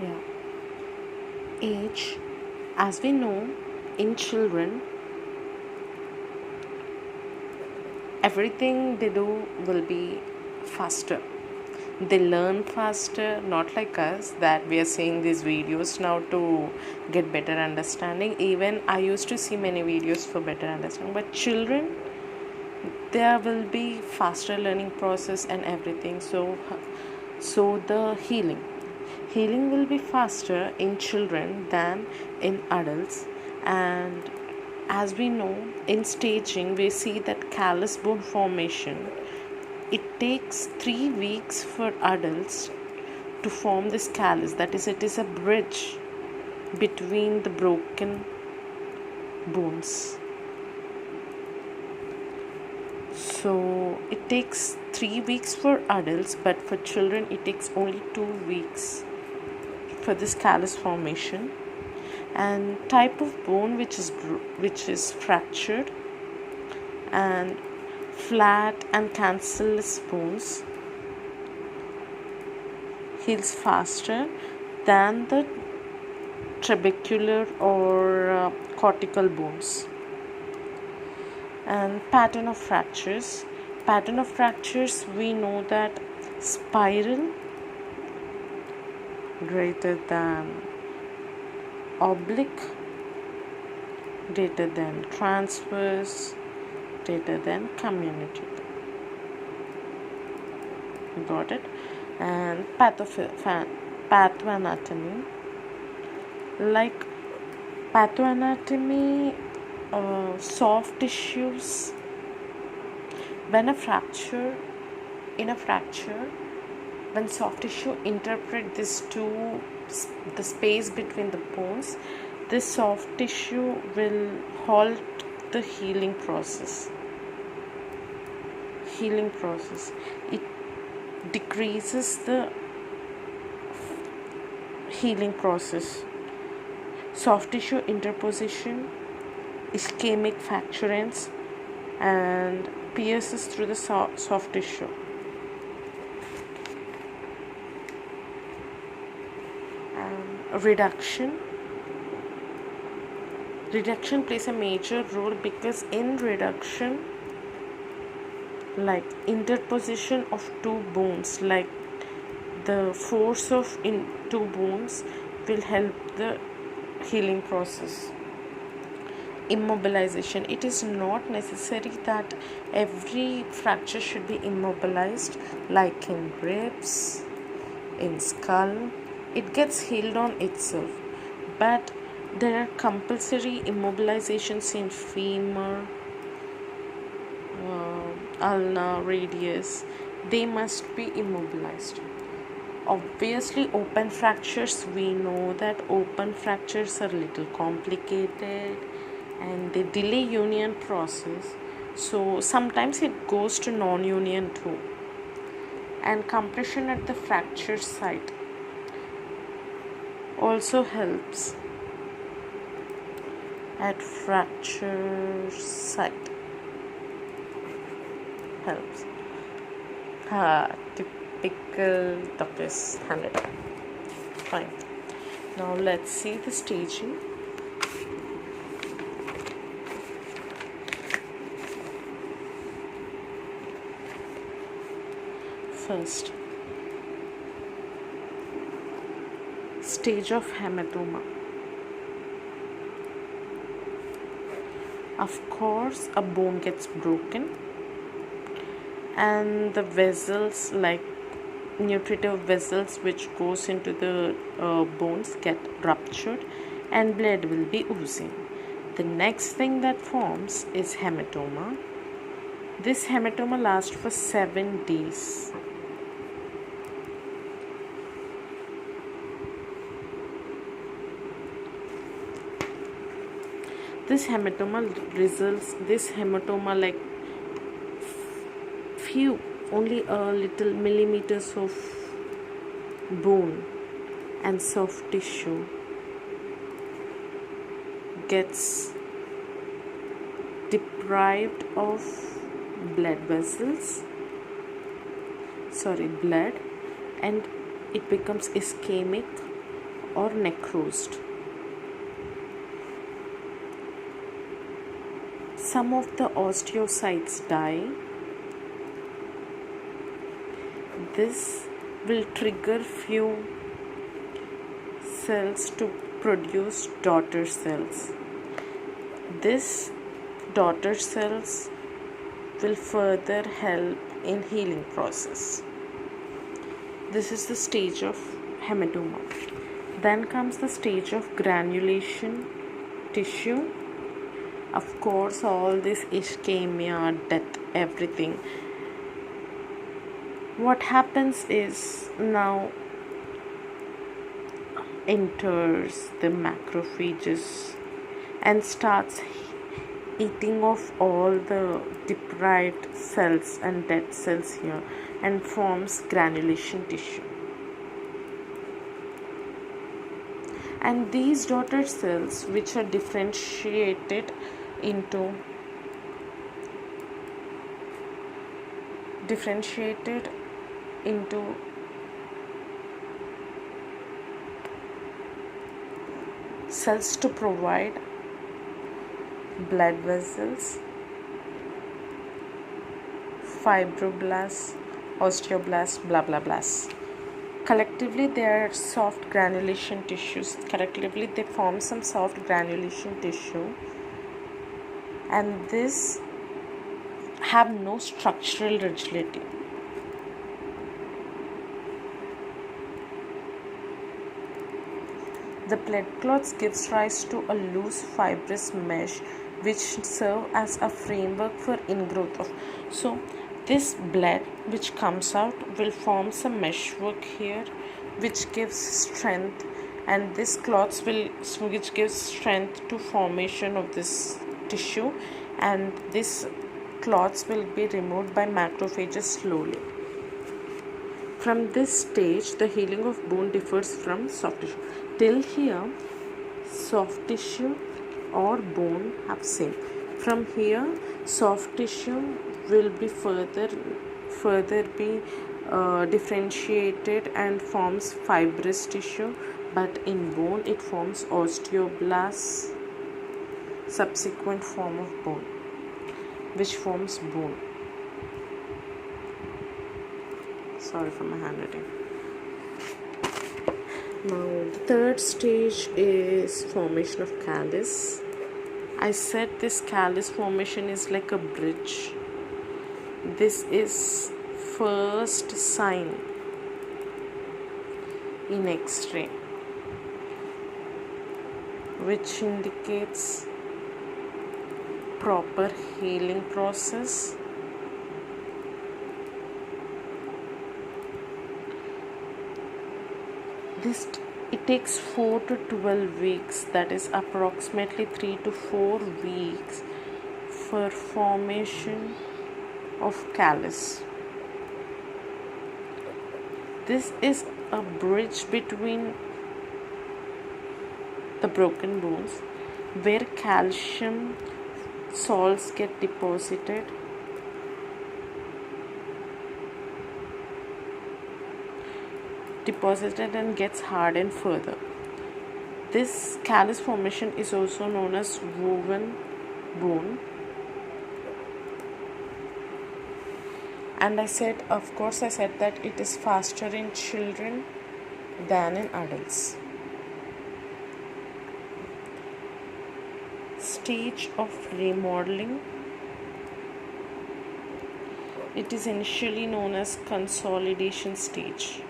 Yeah. Age, as we know, in children, everything they do will be faster. They learn faster, not like us that we are seeing these videos now to get better understanding. Even I used to see many videos for better understanding, but children, there will be faster learning process and everything. So the healing will be faster in children than in adults. And as we know, in staging we see that callus bone formation, it takes 3 weeks for adults to form this callus. That is, it is a bridge between the broken bones. So it takes 3 weeks for adults, but for children it takes only 2 weeks for this callus formation. And type of bone which is fractured, and flat and cancellous bones heals faster than the trabecular or cortical bones. And pattern of fractures, we know that spiral greater than oblique, greater than transverse, greater than commutative. Got it? And pathoanatomy, like pathoanatomy, soft tissues. When when soft tissue interpret this to the space between the bones, this soft tissue will halt the healing process. It decreases the healing process. Soft tissue interposition, ischemic fracturance, and pierces through the soft tissue. Reduction plays a major role, because in reduction, like interposition of two bones, like the force of in two bones will help the healing process. Immobilization, it is not necessary that every fracture should be immobilized, like in ribs, in skull, it gets healed on itself. But there are compulsory immobilizations in femur, ulna, radius, they must be immobilized. Obviously, open fractures, we know that open fractures are a little complicated and they delay union process, so sometimes it goes to non-union too. And compression at the fracture site also helps at fracture site. Helps. Typical toughness 100. Fine. Now let's see the staging. First, stage of hematoma. Of course, a bone gets broken and the vessels, like nutritive vessels which goes into the bones, get ruptured and blood will be oozing. The next thing that forms is hematoma. This hematoma lasts for 7 days. This hematoma like few, only a little millimeters of bone and soft tissue gets deprived of blood, and it becomes ischemic or necrosed. Some of the osteocytes die. This will trigger few cells to produce daughter cells. This daughter cells will further help in healing process. This is the stage of hematoma. Then comes the stage of granulation tissue. Of course, all this ischemia, death, everything. What happens is now enters the macrophages and starts eating off all the deprived cells and dead cells here and forms granulation tissue. And these daughter cells, which are differentiated into cells to provide blood vessels, fibroblasts, osteoblasts, blah blah blahs. Collectively they are soft granulation tissues. Collectively they form some soft granulation tissue, and this have no structural rigidity. The blood clots gives rise to a loose fibrous mesh which serve as a framework for ingrowth of. So this blood which comes out will form some meshwork here which gives strength, and this clots which gives strength to formation of this tissue, and this clots will be removed by macrophages slowly. From this stage, the healing of bone differs from soft tissue. Till here, soft tissue or bone have same. From here, soft tissue will be further be differentiated and forms fibrous tissue, but in bone it forms osteoblasts, subsequent form of bone, which forms bone. Sorry for my handwriting. Now the third stage is formation of callus. I said this callus formation is like a bridge. This is first sign in X-ray which indicates proper healing process. It takes 4 to 12 weeks, that is approximately 3 to 4 weeks for formation of callus. This is a bridge between the broken bones where calcium salts get deposited and gets hardened further. This callus formation is also known as woven bone. And I said that it is faster in children than in adults. Stage of remodeling. It is initially known as consolidation stage.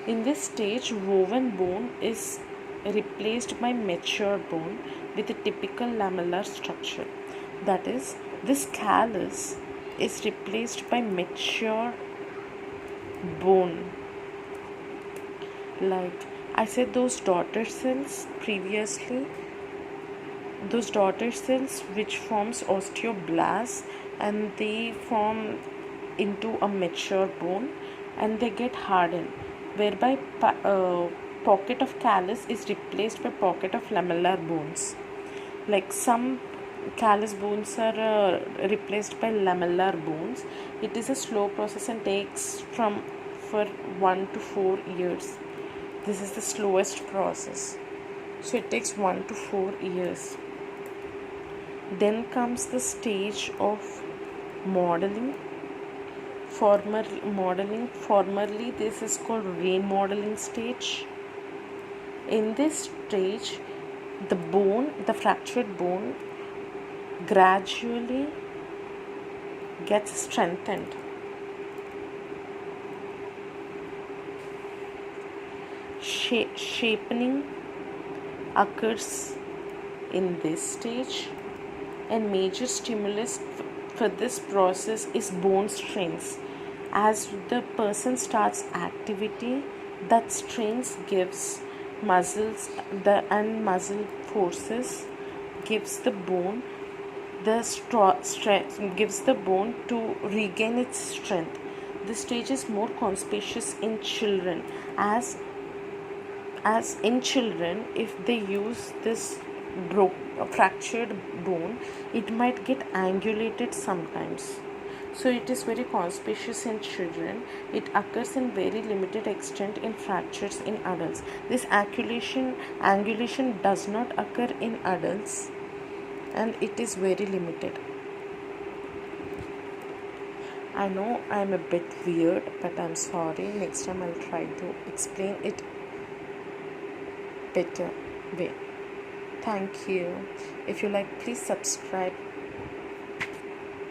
In this stage, woven bone is replaced by mature bone with a typical lamellar structure. That is, this callus is replaced by mature bone. Like I said, those daughter cells previously, those daughter cells which forms osteoblasts, and they form into a mature bone and they get hardened, whereby pocket of callus is replaced by pocket of lamellar bones. Like some callus bones are replaced by lamellar bones. It is a slow process and takes from for 1 to 4 years. This is the slowest process. So it takes 1 to 4 years. Then comes the stage of modeling. Formerly this is called remodeling stage. In this stage, the fractured bone gradually gets strengthened. Shaping occurs in this stage, and major stimulus for this process is bone strains. As the person starts activity, that strains gives muscles and muscle forces gives the bone gives the bone to regain its strength. This stage is more conspicuous in children, as in children, if they use this fractured bone, it might get angulated sometimes. So it is very conspicuous in children. It occurs in very limited extent in fractures in adults. This angulation does not occur in adults, and it is very limited. I know I'm a bit weird, but I'm sorry. Next time I'll try to explain it better way. Thank you. If you like, please subscribe.